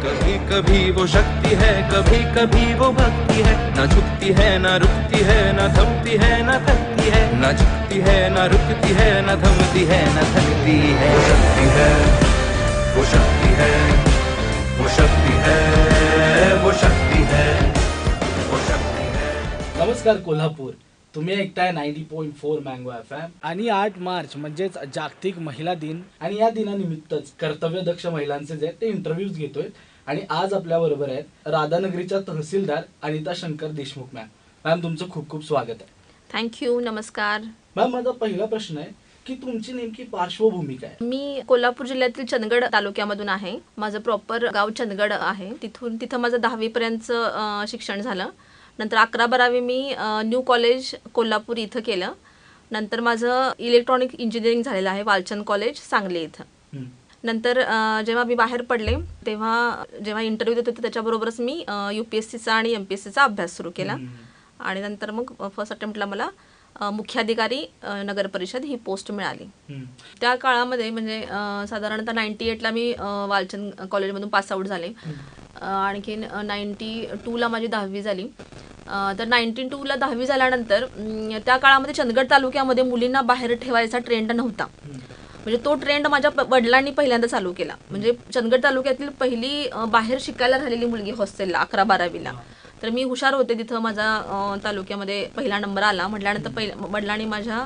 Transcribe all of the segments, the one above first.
कभी कभी वो शक्ति है, कभी कभी वो भक्ति है, ना झुकती है ना रुकती है, ना थमती है ना थकती है, ना झुकती है ना रुकती है, ना थमती है ना थकती है। वो शक्ति है, वो शक्ति है, वो शक्ति है, वो शक्ति है, वो शक्ति है। नमस्कार कोल्हापूर, तुम्ही ऐकताय 90.4 मँगो FM आणि 8 मार्च म्हणजेच जागतिक महिला दिन आणि या दिनानिमित्तच कर्तव्यदक्ष महिलांचे जे ते इंटरव्ह्यूज घेतोय आणि आज आपल्या बरोबर आहेत राधानगरीच्या तहसीलदार अनिता शंकर देशमुख मॅम तुमचं खूप खूप स्वागत आहे. थँक्यू. नमस्कार मॅम, माझा पहिला प्रश्न आहे की तुमची नेमकी पार्श्वभूमी काय? मी कोल्हापूर जिल्ह्यातील चंदगड तालुक्यामधून आहे. माझं प्रॉपर गाव चंदगड आहे. तिथं माझं 10वी पर्यंतचं शिक्षण झालं. नंतर 11-12वी मी न्यू कॉलेज कोल्हापूर इथं केलं. नंतर माझं इलेक्ट्रॉनिक इंजिनिअरिंग झालेलं आहे वालचंद कॉलेज सांगली इथं. नंतर जेव्हा मी बाहेर पडले जेव्हा इंटरव्ह्यू देत होते त्याच्याबरोबरच मी UPSCचा आणि MPSCचा अभ्यास सुरू केला आणि नंतर मग फर्स्ट अटेम्प्टला मला मुख्याधिकारी नगर परिषद ही पोस्ट मिळाली. त्या काळामध्ये म्हणजे साधारणतः 98ला मी वालचंद कॉलेजमधून पास आऊट झाले. आणखीन 92ला माझी 10वी झाली. तर 92ला 10वी झाल्यानंतर त्या काळामध्ये चंदगड तालुक्यामध्ये मुलींना बाहेर ठेवायचा ट्रेंड नव्हता. म्हणजे तो ट्रेंड माझ्या वडिलांनी पहिल्यांदा चालू केला. म्हणजे चंदगड तालुक्यातील पहिली बाहेर शिकायला राहिलेली मुलगी हॉस्टेलला 11-12वीला. तर मी हुशार होते, तिथं माझा तालुक्यामध्ये पहिला नंबर आला. म्हटल्यानंतर वडिलांनी माझ्या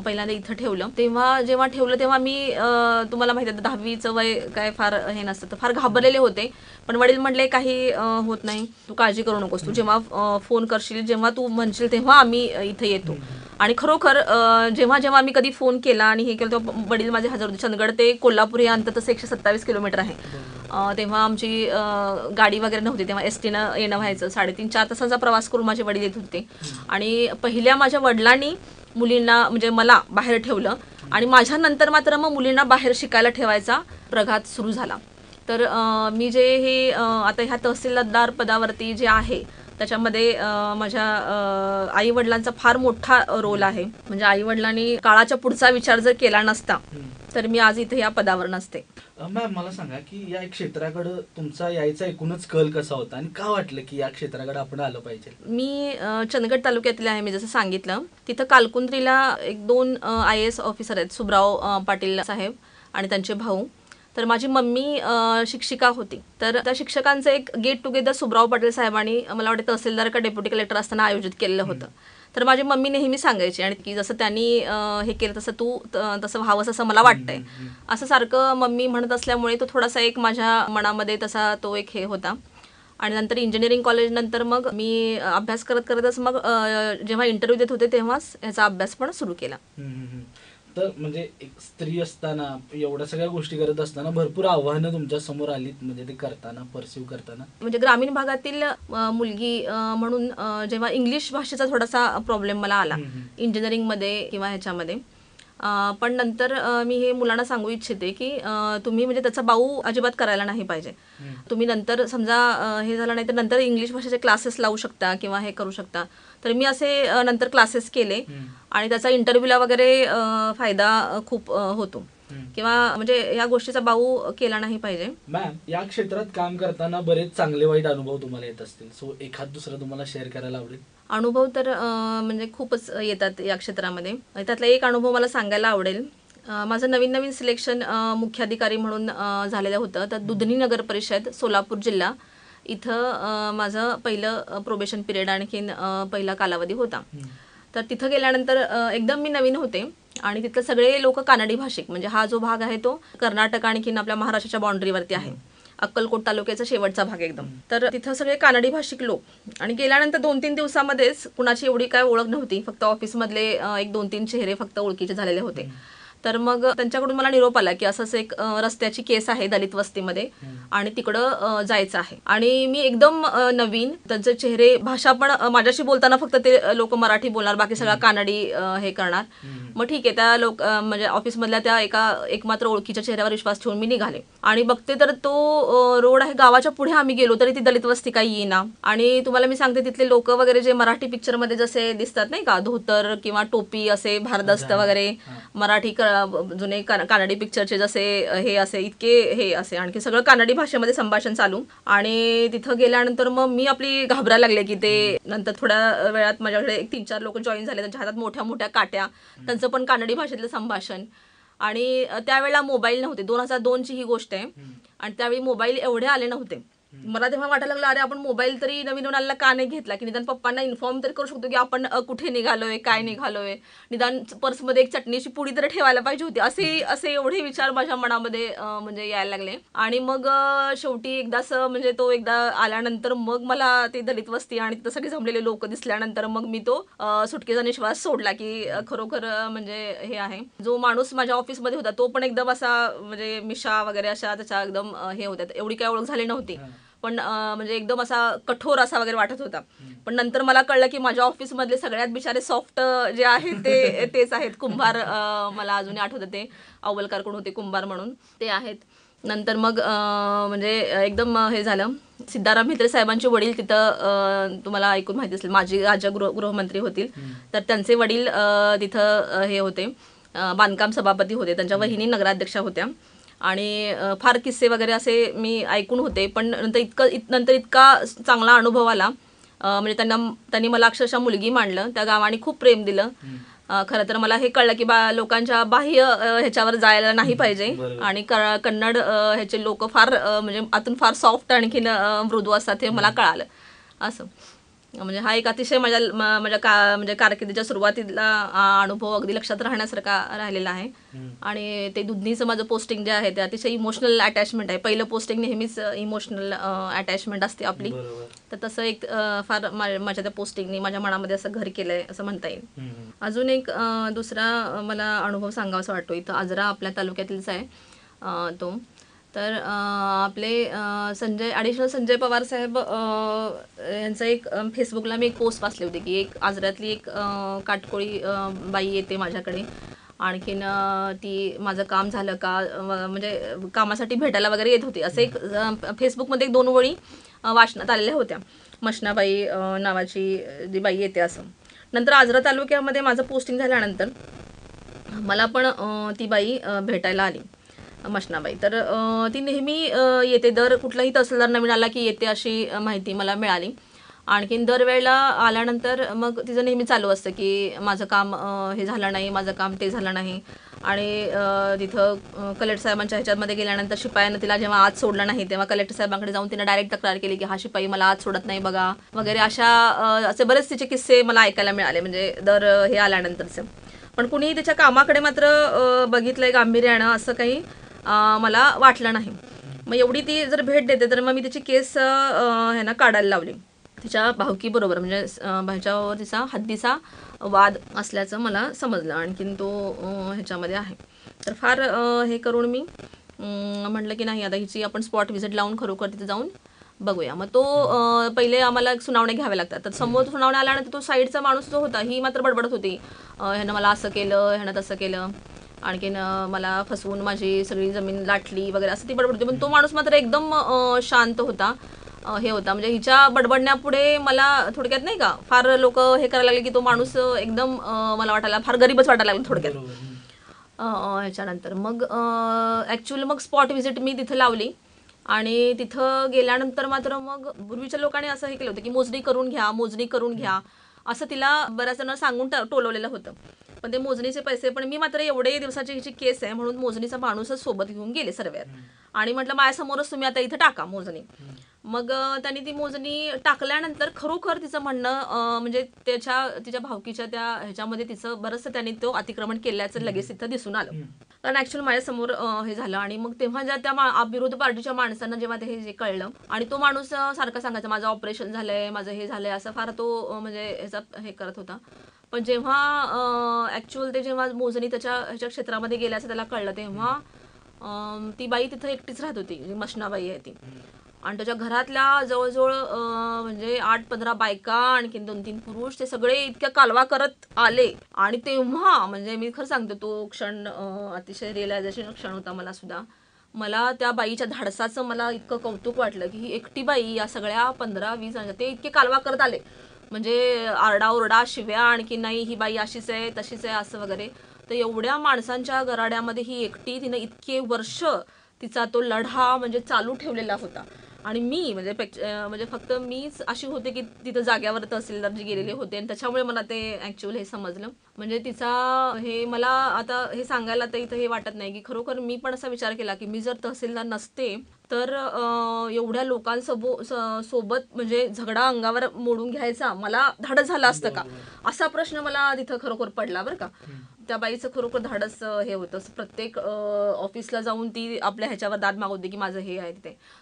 पहिल्यांदा इथं ठेवलं. जेव्हा ठेवलं तेव्हा मी तुम्हाला माहिती आहे 10वीचं वय काय फार हे नसतं, तर फार घाबरलेले होते. पण वडील म्हटले काही होत नाही, तू काळजी करू नकोस, तू जेव्हा फोन करशील जेव्हा तू म्हणशील तेव्हा आम्ही इथे येतो. आणि खरोखर जेव्हा मी कधी फोन केला आणि हे केलं तेव्हा वडील माझे हजर होते. चंदगड ते कोल्हापूर हे अंतर तसं 127 किलोमीटर आहे. तेव्हा आमची गाडी वगैरे नव्हती, तेव्हा STनं येणं व्हायचं. 3.5-4 तासांचा प्रवास करून माझे वडील येत होते. आणि पहिल्या माझ्या वडिलांनी मुलींना म्हणजे मला बाहेर ठेवलं आणि माझ्यानंतर मात्र मग मुलींना बाहेर शिकायला ठेवायचा प्रघात सुरू झाला. तर मी जे हे आता ह्या तहसीलदार पदावरती जे आहे त्याच्यामध्ये माझ्या आई वडिलांचा फार मोठा रोल आहे. म्हणजे आई वडिलांनी काळाच्या पुढचा विचार जर केला नसता तर मी आज इथे या पदावर नसते. मॅम, मला सांगा की या क्षेत्राकडे तुमचा यायचा एकूणच कल कसा होता आणि का वाटलं की या क्षेत्राकडे आपण आलं पाहिजे? मी चंदगड तालुक्यातले आहे. मी जसं सांगितलं तिथं कालकुंद्रीला 1-2 IAS ऑफिसर आहेत, सुब्राव पाटील साहेब आणि त्यांचे भाऊ. तर माझी मम्मी शिक्षिका होती. तर त्या शिक्षकांचं एक गेट टुगेदर सुब्राव पाटील साहेबांनी मला वाटतं तहसीलदार का डेप्युटी कलेक्टर असताना आयोजित केलेलं होतं. तर माझी मम्मी नेहमी सांगायची आणि की जसं त्यांनी हे केलं तसं तू तसं व्हावंस असं मला वाटतंय असं सारखं मम्मी म्हणत असल्यामुळे तो थोडासा एक माझ्या मनामध्ये तसा तो एक हे होता. आणि नंतर इंजिनिअरिंग कॉलेज नंतर मग मी अभ्यास करतच मग जेव्हा इंटरव्ह्यू देत होते तेव्हाच ह्याचा अभ्यास पण सुरू केला. तर म्हणजे एक स्त्री असताना एवढ्या सगळ्या गोष्टी करत असताना भरपूर आव्हानं तुमच्या समोर आलीत म्हणजे ते करताना परस्यू करताना? म्हणजे ग्रामीण भागातील मुलगी म्हणून जेव्हा इंग्लिश भाषेचा थोडासा प्रॉब्लेम मला आला इंजिनिअरिंगमध्ये किंवा ह्याच्यामध्ये. पण नंतर मी हे मुलांना सांगू इच्छिते की तुम्ही म्हणजे त्याचा बाऊ अजिबात करायला नाही पाहिजे. तुम्ही नंतर समजा हे झालं नाही तर नंतर इंग्लिश भाषेचे क्लासेस लावू शकता किंवा हे करू शकता. तर मी असे नंतर क्लासेस केले आणि त्याचा इंटरव्ह्यूला वगैरे फायदा खूप होतो किंवा म्हणजे या गोष्टीचा बाऊ केला नाही पाहिजे. मॅम, या क्षेत्रात काम करताना बरेच चांगले वाईट अनुभव तुम्हाला येत असतील, सो एखाद दुसरा तुम्हाला शेअर करायला आवडेल? अनुभव तर म्हणजे खूपच येतात या क्षेत्रामध्ये. त्यातला एक अनुभव मला सांगायला आवडेल. माझं नवीन सिलेक्शन मुख्याधिकारी म्हणून झालेलं होतं. तर दुधनी नगर परिषद सोलापूर जिल्हा इथं माझं पहिलं प्रोबेशन पिरियड आणखीन पहिला कालावधी होता. तर तिथं गेल्यानंतर एकदम मी नवीन होते आणि तिथले सगळे लोक कानडी भाषिक. म्हणजे हा जो भाग आहे तो कर्नाटक आणखीन आपल्या महाराष्ट्राच्या बाउंड्रीवरती आहे. अक्कलकोट तालुक्याचा शेवटचा भाग एकदम. तर तिथं सगळे कानडी भाषिक लोक आणि गेल्यानंतर 2-3 दिवसामध्येच कुणाची एवढी काय ओळख नव्हती. फक्त ऑफिसमधले 1-2-3 चेहरे फक्त ओळखीचे झालेले होते. तर मग त्यांच्याकडून मला निरोप आला की असंच एक रस्त्याची केस आहे दलित वस्तीमध्ये आणि तिकडं जायचं आहे. आणि मी एकदम नवीन, त्यांचे चेहरे भाषा पण माझ्याशी बोलताना फक्त ते लोक मराठी बोलणार, बाकी सगळा कानडी हे करणार. मग ठीक आहे, त्या म्हणजे ऑफिसमधल्या त्या एकमात्र ओळखीच्या चेहऱ्यावर विश्वास ठेवून मी निघाले आणि बघते तर तो रोड आहे गावाच्या पुढे आम्ही गेलो तरी ती दलित वस्ती काही येईना. आणि तुम्हाला मी सांगते तिथले लोक वगैरे जे मराठी पिक्चरमध्ये जसे दिसतात नाही का, धोतर किंवा टोपी असे भारदस्त वगैरे मराठी जुने कानडी पिक्चरचे जसे हे असे इतके हे असे आणखी सगळं कानडी भाषेमध्ये संभाषण चालू. आणि तिथं गेल्यानंतर मग मी आपली घाबरायला लागले की ते नंतर थोड्या वेळात माझ्याकडे 1-3-4 लोक जॉईन झाले, त्यांच्या हातात मोठ्या मोठ्या काट्या, त्यांचं पण कानडी भाषेतलं संभाषण. आणि त्यावेळेला मोबाईल नव्हते, 2002ची ही गोष्ट आहे. आणि त्यावेळी मोबाईल एवढे आले नव्हते. मला तेव्हा वाटायला लागलं, अरे आपण मोबाईल तरी नवीन आलेला का नाही घेतला, की निदान पप्पांना इन्फॉर्म तरी करू शकतो की आपण कुठे निघालोय, काय निघालोय, निदान पर्समध्ये एक चटणीची पुडी तरी ठेवायला पाहिजे होती. असे एवढे विचार माझ्या मनामध्ये म्हणजे यायला लागले. आणि मग शेवटी एकदाच म्हणजे तो एकदा आल्यानंतर मग मला ते दलित वस्ती आणि तिथं सगळे जमलेले लोक दिसल्यानंतर मग मी तो सुटकेचा निश्वास सोडला की खरोखर म्हणजे हे आहे. जो माणूस माझ्या ऑफिसमध्ये होता तो पण एकदम असा म्हणजे मिशा वगैरे अशा त्याच्या एकदम हे होत्या, एवढी काय ओळख झाली नव्हती, पण म्हणजे एकदम असा कठोर असा वगैरे वाटत होता. पण नंतर मला कळलं की माझ्या ऑफिसमधले सगळ्यात बिचारे सॉफ्ट जे आहेत तेच आहेत. कुंभार, मला अजूनही आठवतं ते अव्वलकार कोण होते कुंभार म्हणून, ते आहेत. नंतर मग म्हणजे एकदम हे झालं. सिद्धाराम म्हेत्रे साहेबांचे वडील तिथं तुम्हाला ऐकून माहिती असेल, माजी राज्य गृहमंत्री होतील, तर त्यांचे वडील तिथं हे होते, बांधकाम सभापती होते. त्यांच्या वहिनी नगराध्यक्षा होत्या. आणि फार किस्से वगैरे असे मी ऐकून होते. पण नंतर इतका चांगला अनुभव आला. म्हणजे त्यांनी मला अक्षरशः मुलगी मानलं. त्या गावाने खूप प्रेम दिलं. खरं तर मला हे कळलं की लोकांच्या बाह्य ह्याच्यावर जायला नाही पाहिजे. आणि कन्नड ह्याचे लोक फार म्हणजे आतून फार सॉफ्ट आणखीन मृदू असतात हे मला कळालं. असं म्हणजे हा एक अतिशय म्हणजे कारकिर्दीच्या सुरुवातीला अनुभव अगदी लक्षात राहण्यासारखा राहिलेला आहे. आणि ते दुधनीचं माझं पोस्टिंग जे आहे ते अतिशय इमोशनल अटॅचमेंट आहे. पहिलं पोस्टिंग नेहमीच इमोशनल अटॅचमेंट असते आपली. तर तसं एक फार माझ्या त्या पोस्टिंगनी माझ्या मनामध्ये असं घर केलंय असं म्हणता येईल. अजून एक दुसरा मला अनुभव सांगावासा वाटतो. इथं आजरा आपल्या तालुक्यातीलच आहे तो. तर आपले ॲडिशनल संजय पवार साहेब यांचं एक फेसबुकला मी एक पोस्ट वाचली होती की एक आजऱ्यातली एक काटकोळी बाई येते माझ्याकडे. आणखीन ती माझं काम झालं का म्हणजे कामासाठी भेटायला वगैरे येत होती. असं एक फेसबुकमध्ये 1-2 ओळी वाचनात आलेल्या होत्या. मशनाबाई नावाची जी बाई येते असं. नंतर आजरा तालुक्यामध्ये माझं पोस्टिंग झाल्यानंतर मला पण ती बाई भेटायला आली, मशनाबाई. तर ती नेहमी येते, दर कुठलाही तहसीलदार नवीन आला की येते अशी माहिती मला मिळाली. आणखीन दरवेळेला आल्यानंतर मग तिचं नेहमी चालू असतं की माझं काम हे झालं नाही, माझं काम ते झालं नाही. आणि तिथं कलेक्टर साहेबांच्या ह्याच्यामध्ये गेल्यानंतर शिपायानं तिला जेव्हा आत सोडलं नाही तेव्हा कलेक्टर साहेबांकडे जाऊन तिने डायरेक्ट तक्रार केली की हा शिपाई मला आत सोडत नाही बघा वगैरे. असे बरेच तिचे किस्से मला ऐकायला मिळाले म्हणजे दर हे आल्यानंतरचे. पण कुणीही तिच्या कामाकडे मात्र बघितलंय गांभीर्यानं असं काही मला वाटलं नाही. मग एवढी ती जर भेट देते तर मग मी तिची केस ह्यांना काढायला लावली. तिच्या भावकीबरोबर म्हणजे ह्याच्यावर तिचा हद्दीचा वाद असल्याचं मला समजलं. आणखीन तो ह्याच्यामध्ये आहे. तर फार हे करून मी म्हटलं की नाही आता हिची आपण स्पॉट व्हिजिट लावून खरोखर तिथे जाऊन बघूया. मग तो पहिले आम्हाला सुनावण्या घ्याव्या लागतात. तर समोर सुनावण्या आल्यानंतर तो साईडचा माणूस जो होता ही मात्र बडबडत होती, ह्यानं मला असं केलं, ह्यानं तसं केलं, आणखीन मला फसवून माझी सगळी जमीन लाटली वगैरे असं ती बडबड होती. पण तो माणूस मात्र एकदम शांत होता, हे होता. म्हणजे हिच्या बडबडण्यापुढे मला थोडक्यात नाही का फार लोक हे करायला लागले की तो माणूस एकदम मला वाटायला फार गरीबच वाटायला लागला थोडक्यात. ह्याच्यानंतर मग ॲक्च्युअली मग स्पॉट व्हिजिट मी तिथं लावली. आणि तिथं गेल्यानंतर मात्र मग पूर्वीच्या लोकांनी असं हे केलं होतं की मोजणी करून घ्या असं तिला बऱ्याच जणांना सांगून टोलवलेलं होतं. पण ते मोजणीचे पैसे, पण मी मात्र एवढे दिवसाची हिची केस आहे म्हणून मोजणीचा माणूसच सोबत घेऊन गेले सर्व्हेअर. आणि म्हटलं माझ्यासमोरच तुम्ही आता इथं टाका मोजणी. मग त्यांनी ती मोजणी टाकल्यानंतर खरोखर तिचं म्हणणं म्हणजे तिच्या भावकीच्या त्या ह्याच्यामध्ये तिचं बरंचसं त्यांनी तो अतिक्रमण केल्याचं लगेच तिथं दिसून आलं. कारण ॲक्च्युअली माझ्यासमोर हे झालं. आणि मग तेव्हा ज्या त्या विरोधी पार्टीच्या माणसांना जेव्हा ते हे कळलं आणि तो माणूस सारखा सांगायचा माझं ऑपरेशन झालंय, माझं हे झालंय, असं फार तो म्हणजे ह्याचा हे करत होता. पण जेव्हा ॲक्च्युअल ते जेव्हा मोजणी ह्याच्या क्षेत्रामध्ये गेल्याचं त्याला कळलं तेव्हा ती बाई तिथं एकटीच राहत होती, मशनाबाई आहे ती. आणि त्याच्या घरातल्या जवळजवळ म्हणजे 8-15 बायका आणखीन 2-3 पुरुष ते सगळे इतक्या कालवा करत आले. आणि तेव्हा म्हणजे मी खरं सांगते तो क्षण अतिशय रिअलायझेशन क्षण होता मला सुद्धा. मला त्या बाईच्या धाडसाचं मला इतकं कौतुक वाटलं की ही एकटी बाई या सगळ्या 15-20 ते इतके कालवा करत आले. म्हणजे आरडाओरडा, शिव्या, आणखी नाही ही बाई अशीच आहे तशीच आहे असं वगैरे. तर एवढ्या माणसांच्या गराड्यामध्ये ही एकटी तिनं इतके वर्ष तिचा तो लढा म्हणजे चालू ठेवलेला होता. आणि मी म्हणजे फक्त मीच अशी होते की तिथं जाग्यावर तहसीलदारजी गेलेले होते आणि त्याच्यामुळे मला ते ॲक्च्युअली हे समजलं. म्हणजे तिचा हे मला आता हे सांगायला तर इथं हे वाटत नाही की खरोखर मी पण असा विचार केला की मी जर तहसीलदार नसते तर एवढ्या लोकांसोबत म्हणजे झगडा अंगावर मोडून घ्यायचा मला धाडस झालं असतं का, असा प्रश्न मला तिथं खरोखर पडला बरं का. त्या बाईचं खरोखर धाडस हे होतं. प्रत्येक ऑफिसला जाऊन ती आपल्या ह्याच्यावर दाद मागवते की माझं हे आहे.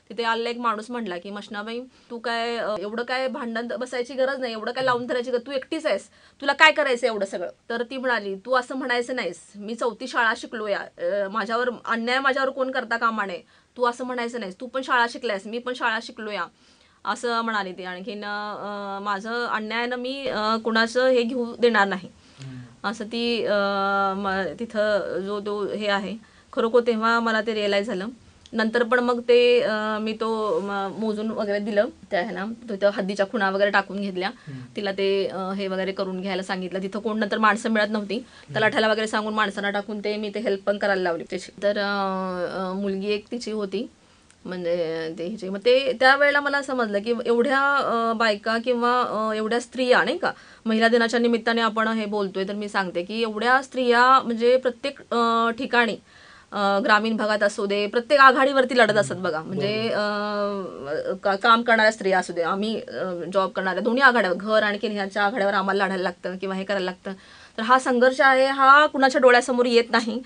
तिथे आलेला एक माणूस म्हटला की मशनाबाई तू काय एवढं काय भांडण बसायची गरज नाही, एवढं काय लावून धरायची गरज, तू एकटीच आहेस, तुला काय करायचं एवढं सगळं. तर ती म्हणाली तू असं म्हणायचं नाहीस, मी 4थी शाळा शिकलो या, माझ्यावर अन्याय माझ्यावर कोण करता कामा नये, तू असं म्हणायचं नाहीस, तू पण शाळा शिकलायस, मी पण शाळा शिकलो या, असं म्हणाली ती. आणखीन माझं अन्यायानं मी कुणाचं हे घेऊ देणार नाही असं ती तिथं जो तो हे आहे. खरोखर तेव्हा मला ते रिअलाईज झालं. नंतर पण मग ते मी तो मोजून वगैरे दिलं त्या ह्याला, तिथं हद्दीच्या खुणा वगैरे टाकून घेतल्या, तिला ते हे वगैरे करून घ्यायला सांगितलं. तिथं कोण नंतर माणसं मिळत नव्हती, तलाठ्याला वगैरे सांगून माणसांना टाकून ते मी ते हेल्प पण करायला लावली त्याची. तर मुलगी एक तिची होती म्हणजे ते हिचे. मग ते त्यावेळेला मला समजलं की एवढ्या बायका किंवा एवढ्या स्त्रिया नाही का, महिला दिनाच्या निमित्ताने आपण हे बोलतोय तर मी सांगते की एवढ्या स्त्रिया म्हणजे प्रत्येक ठिकाणी ग्रामीण भागात असू दे प्रत्येक आघाडीवरती लढत असतात बघा. म्हणजे काम करणाऱ्या स्त्रिया असू दे, आम्ही जॉब करणाऱ्या, दोन्ही आघाड्यावर घर आणखी ह्याच्या आघाड्यावर आम्हाला लढायला लागतं किंवा हे करायला लागतं. तर हा संघर्ष आहे हा कुणाच्या डोळ्यासमोर येत नाही.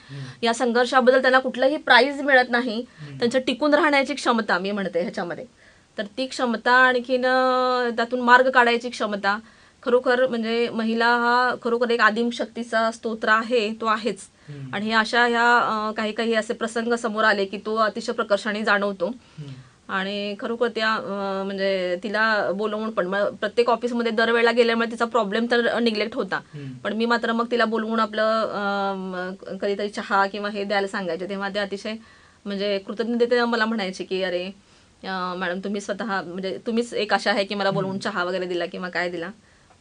या संघर्षाबद्दल त्यांना कुठलंही प्राईज मिळत नाही. त्यांच्या टिकून राहण्याची क्षमता मी म्हणते ह्याच्यामध्ये, तर ती क्षमता आणखीन त्यातून मार्ग काढायची क्षमता खरोखर म्हणजे महिला हा खरोखर एक आदिम शक्तीचा स्तोत्र आहे, तो आहेच. आणि अशा ह्या काही काही असे प्रसंग समोर आले की तो अतिशय प्रकर्षाने जाणवतो. आणि खरोखर त्या म्हणजे तिला बोलवून पण प्रत्येक ऑफिसमध्ये दरवेळेला गेल्यामुळे तिचा प्रॉब्लेम तर निग्लेक्ट होता, पण मी मात्र मग तिला बोलवून आपलं कधीतरी चहा किंवा हे द्यायला सांगायचे. तेव्हा ते अतिशय म्हणजे कृतज्ञतेने मला म्हणायचे की अरे मॅडम तुम्ही स्वतः म्हणजे तुम्हीच एक अशा आहे की मला बोलवून चहा वगैरे दिला किंवा काय दिला.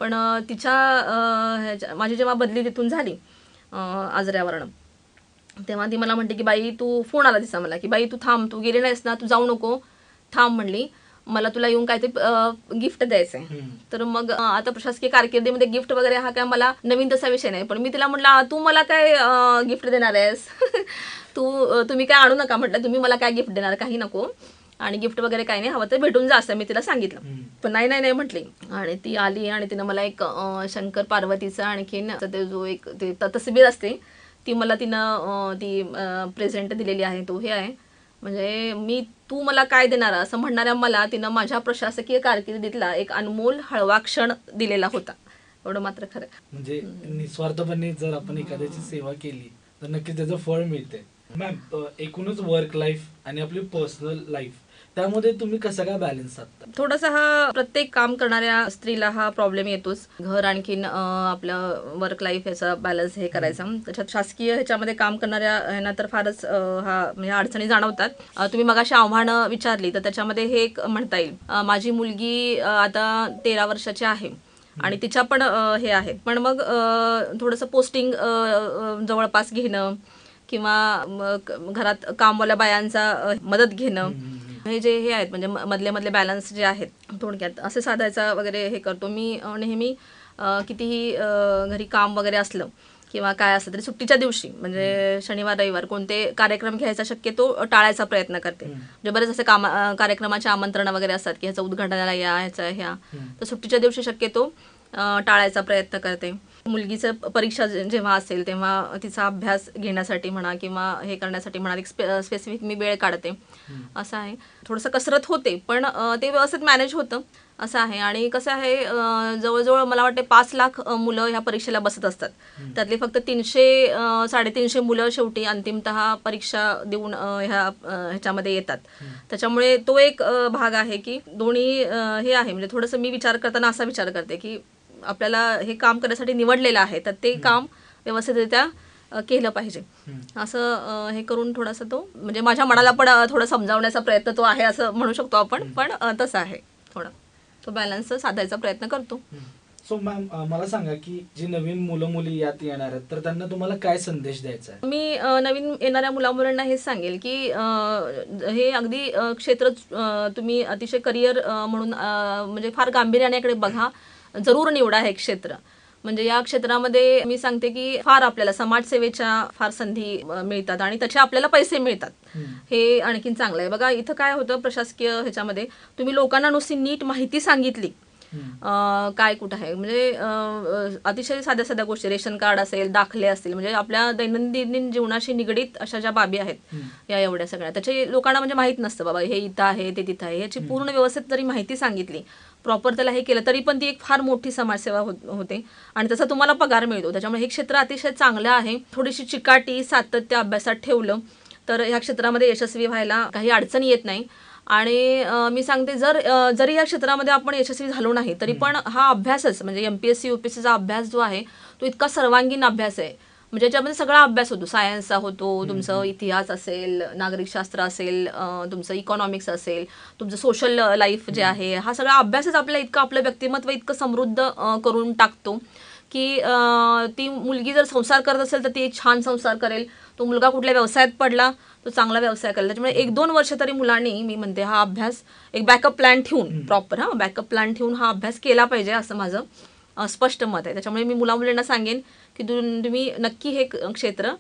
पण तिच्या माझी जेव्हा बदली तिथून झाली आजऱ्यावरनं, तेव्हा ती मला म्हणते की बाई तू फोन आला तिचा मला की बाई तू थांब, तू गेली नाहीस ना, तू जाऊ नको, थांब म्हणली, मला तुला येऊन काहीतरी गिफ्ट द्यायचंय. तर मग आता प्रशासकीय कारकिर्दीमध्ये गिफ्ट वगैरे हा काय मला नवीन तसा विषय नाही, पण मी तिला म्हटलं तू मला काय गिफ्ट देणार आहेस तुम्ही काय आणू नका म्हटलं, तुम्ही मला काय गिफ्ट देणार, काही नको, आणि गिफ्ट वगैरे काही नाही, हवं तर भेटून जा असं मी तिला सांगितलं. पण नाही म्हटली. आणि ती आली आणि तिनं मला एक शंकर पार्वतीचा आणखीन ते जो एक ते तसबीर असते ती मला तिनं ती प्रेझेंट दिलेली आहे. तो हे आहे म्हणजे तू मला काय देणार असं म्हणणाऱ्या मला तिनं माझ्या प्रशासकीय कारकिर्दीतला एक अनमोल हळवा क्षण दिलेला होता, एवढं मात्र खरं. म्हणजे निस्वार्थपणे जर आपण एखाद्याची सेवा केली तर नक्कीच त्याचं फळ मिळते. मॅम एकूणच वर्क लाईफ आणि आपली पर्सनल लाईफ त्यामध्ये तुम्ही कसं काय बॅलन्स साधता? थोडासा हा प्रत्येक काम करणाऱ्या स्त्रीला हा प्रॉब्लेम येतोच, घर आणखीन आपलं वर्क लाईफ याचा बॅलन्स हे करायचा. त्याच्यात शासकीय ह्याच्यामध्ये काम करणाऱ्या ह्यांना तर फारच हा म्हणजे अडचणी जाणवतात. तुम्ही मगाशी आव्हानं विचारली तर त्याच्यामध्ये हे एक म्हणता येईल. माझी मुलगी आता 13 वर्षाची आहे आणि तिच्या पण हे आहे, पण मग थोडंसं पोस्टिंग जवळपास घेणं किंवा घरात कामवाल्या बायांचा मदत घेणं, हे जे हे आहेत म्हणजे मधले बॅलन्स जे आहेत थोडक्यात असे साधायचा वगैरे हे करतो मी नेहमी. कितीही घरी काम वगैरे असलं किंवा काय असलं तरी सुट्टीच्या दिवशी म्हणजे शनिवार रविवार कोणते कार्यक्रम घ्यायचा शक्यतो टाळायचा प्रयत्न करते. म्हणजे बरेच असे कार्यक्रमाचे आमंत्रण वगैरे असतात की ह्याचं उद्घाटनाला या ह्या, तर सुट्टीच्या दिवशी शक्यतो टाळायचा प्रयत्न करते. मुलगीचं परीक्षा जेव्हा असेल तेव्हा तिचा अभ्यास घेण्यासाठी म्हणा किंवा हे करण्यासाठी म्हणा एक स्पेसिफिक मी वेळ काढते, असं आहे. थोडंसं कसरत होते पण ते व्यवस्थित मॅनेज होतं असं आहे. आणि कसं आहे जवळजवळ मला वाटते 5 लाख मुलं ह्या परीक्षेला बसत असतात, त्यातली फक्त 300-350 मुलं शेवटी अंतिमतः परीक्षा देऊन ह्याच्यामध्ये येतात. त्याच्यामुळे तो एक भाग आहे की दोन्ही हे आहे. म्हणजे थोडंसं मी विचार करताना असा विचार करते की आपल्याला हे काम करण्यासाठी निवडलेलं आहे तर ते काम व्यवस्थितरित्या केलं पाहिजे असं हे करून थोडासा तो म्हणजे माझ्या मनाला पण थोडं समजावण्याचा प्रयत्न तो आहे असं म्हणू शकतो आपण. पण तसं आहे थोडं तो बॅलन्स साधायचा प्रयत्न करतो. सो मॅम मला सांगा की जी नवीन मुलं मुली यात येणार आहेत तर त्यांना तुम्हाला काय संदेश द्यायचा आहे? मी नवीन येणाऱ्या मुलामुलांना हे सांगेल की हे अगदी क्षेत्र तुम्ही अतिशय करिअर म्हणून म्हणजे फार गांभीर्याने याकडे बघा, जरूर निवडा हे क्षेत्र. म्हणजे या क्षेत्रामध्ये मी सांगते की फार आपल्याला समाजसेवेच्या फार संधी मिळतात आणि त्याचे आपल्याला पैसे मिळतात. हे आणखीन चांगलं आहे. बघा इथं काय होतं प्रशासकीय ह्याच्यामध्ये, तुम्ही लोकांना नुसती नीट माहिती सांगितली काय कुठं आहे, म्हणजे अतिशय साध्या साध्या गोष्टी, रेशन कार्ड असेल, दाखले असतील, म्हणजे आपल्या दैनंदिन जीवनाशी निगडीत अशा ज्या बाबी आहेत या एवढ्या सगळ्या, त्याचे लोकांना म्हणजे माहीत नसतं बाबा हे इथं आहे ते तिथं आहे. याची पूर्ण व्यवस्थित जरी माहिती सांगितली, प्रॉपर त्याला हे केलं, तरी पण ती एक फार मोठी समाजसेवा होते आणि त्याचा तुम्हाला पगार मिळतो. त्याच्यामुळे हे क्षेत्र अतिशय चांगलं आहे. थोडीशी चिकाटी सातत्य अभ्यासात ठेवलं तर ह्या क्षेत्रामध्ये यशस्वी व्हायला काही अडचणी येत नाही. आणि मी सांगते जरी या क्षेत्रामध्ये आपण यशस्वी झालो नाही तरी पण हा अभ्यासच म्हणजे MPSC UPSCचा अभ्यास जो आहे तो इतका सर्वांगीण अभ्यास आहे. म्हणजे याच्यामध्ये सगळा अभ्यास होतो, सायन्सचा होतो, तुमचं इतिहास असेल, नागरिकशास्त्र असेल, तुमचं इकॉनॉमिक्स असेल, तुमचं सोशल लाईफ जे आहे, हा सगळा अभ्यासच आपल्याला इतकं आपलं व्यक्तिमत्व इतकं समृद्ध करून टाकतो की ती मुलगी जर संसार करत असेल तर ती एक छान संसार करेल, तो मुलगा कुठल्या व्यवसायात पडला तो चांगला व्यवसाय करेल. त्याच्यामुळे 1-2 वर्ष तरी मुलांनी, मी म्हणते, हा अभ्यास एक बॅकअप प्लॅन ठेवून, प्रॉपर बॅकअप प्लॅन ठेवून हा अभ्यास केला पाहिजे, असं माझं स्पष्ट मत आहे. त्याच्यामुळे मी मुलामुलींना सांगेन की तुम्ही नक्की हे क्षेत्र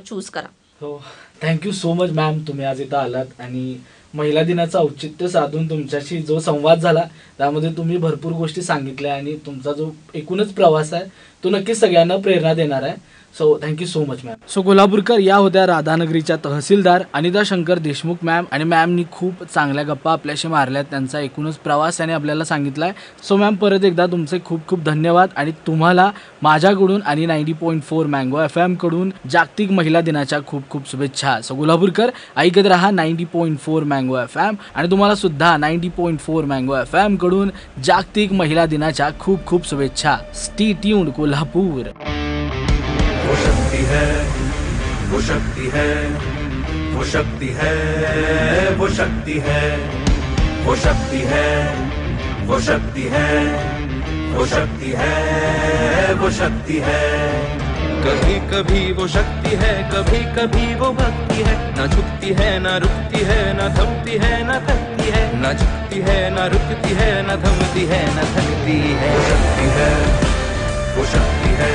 चूज करा. हो, थँक्यू सो मच मॅम, तुम्ही आज इथं आलात आणि महिला दिनाचं औचित्य साधून तुमच्याशी जो संवाद झाला त्यामध्ये तुम्ही भरपूर गोष्टी सांगितल्या आणि तुमचा जो एकूणच प्रवास आहे तो नक्कीच सगळ्यांना प्रेरणा देणार आहे. So thank you so much ma'am. So Kolhapurkar या होत्या राधानगरीच्या तहसीलदार अनिता शंकर देशमुख मॅम, आणि मॅमनी खूप चांगल्या गप्पा आपल्याशी मारल्यात, त्यांचा एकूणच प्रवास त्याने आपल्याला सांगितलाय. सो मॅम परत एकदा तुमचे खूप खूप धन्यवाद आणि तुम्हाला माझ्याकडून आणि 90.4 मँगो FM कडून जागतिक महिला दिनाच्या खूप खूप शुभेच्छा. सो कोल्हापूरकर ऐकत रहा 90.4 मँगो FM आणि तुम्हाला सुद्धा 90.4 मँगो FM कडून जागतिक महिला दिनाच्या खूप खूप शुभेच्छा. Stay tuned Kolhapur. वो शक्ति है, वो शक्ति है, वो शक्ति है, वो शक्ति है, वो शक्ति है, वो शक्ति है, वो शक्ति है, वो शक्ति है. कभी कभी वो शक्ति है, कभी कभी वो भक्ति है, ना झुकती है ना रुकती है, ना थमती है ना थकती है, ना झुकती है ना रुकती है, ना थमती है ना थकती है. वो शक्ति है,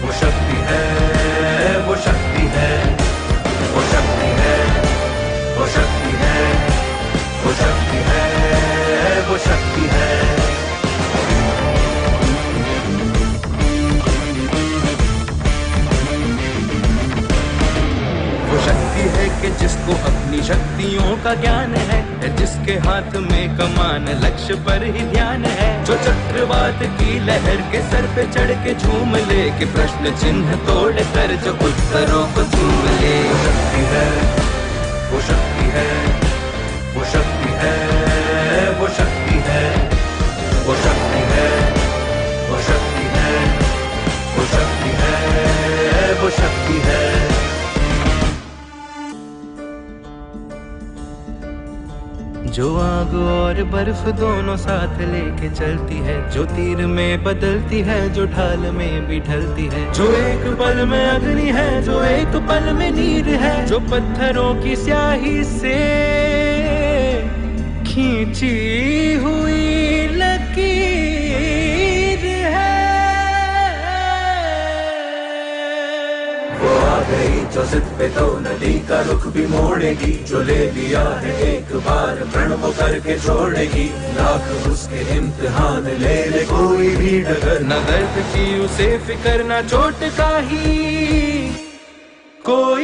वो शक्ति है, वो शक्ति है, वो शक्ति है, वो शक्ति है, वो शक्ति है, वो शक्ति है, वो शक्ति है. वो शक्ति है कि जिसको अपनी शक्तियों का ज्ञान है, जिसके हाथ में कमान लक्ष्य पर ही ध्यान है, जो चक्रवात की लहर के सर पे चढ़ के झूम ले, कि प्रश्न चिन्ह तोड़ कर जो उत्तरों को चूम ले. वो शक्ति है, वो शक्ति है, वो शक्ति है, वो शक्ति है, वो शक्ति है, वो शक्ति है, वो शक्ति है, वो शक्ति है. जो आग और बर्फ दोनों साथ लेके चलती है, जो तीर में बदलती है, जो ढाल में भी ढलती है, जो एक पल में अग्नि है, जो एक पल में नीर है, जो पत्थरों की स्याही से खींची हुई लकीर है. वो आ गई जो जिद पे तो नदी का रुख भी मोड़ेगी, जो ले लिया है एक बार प्रण वो करके छोड़ेगी. लाख उसके इम्तिहान ले ले कोई भी डगर, न दर्द की उसे फिकर, न चोट का ही कोई